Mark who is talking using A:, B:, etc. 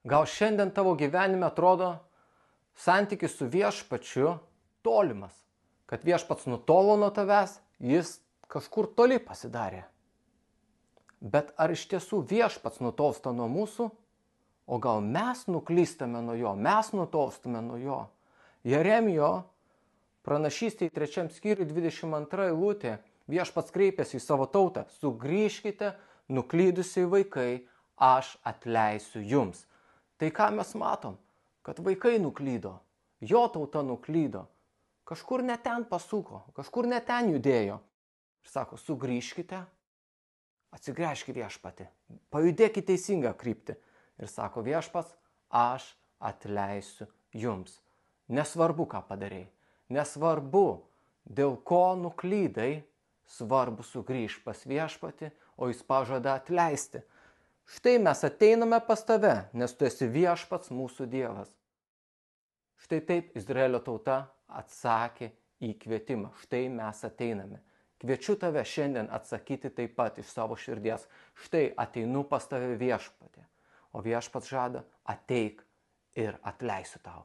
A: Gal šiandien tavo gyvenime atrodo santykis su viešpačiu tolimas, kad viešpats nutolo nuo tavęs, jis kažkur toli pasidarė. Bet ar iš tiesų viešpats nutolsta nuo mūsų, o gal mes nuklystame nuo jo, mes nutolstame nuo jo? Jeremijo pranašystėje 3 skyriui 22 eilutė viešpats kreipėsi į savo tautą: sugrįžkite, nuklydusiai vaikai, aš atleisiu jums. Tai ką mes matom? Kad vaikai nuklydo, jo tauta nuklydo, kažkur ne ten pasuko, kažkur ne ten judėjo. Ir sako, sugrįžkite, atsigręžkite viešpatį, pajudėkite teisingą kryptį. Ir sako viešpats, aš atleisiu jums. Nesvarbu, ką padarei, nesvarbu, dėl ko nuklydai, svarbu sugrįžti pas viešpatį, o jis pažada atleisti. Štai mes ateiname pas tave, nes tu esi viešpats mūsų Dievas. Štai taip Izraelio tauta atsakė į kvietimą. Štai mes ateiname. Kviečiu tave šiandien atsakyti taip pat iš savo širdies. Štai ateinu pas tave viešpatį. O viešpats žada, ateik ir atleisiu tau.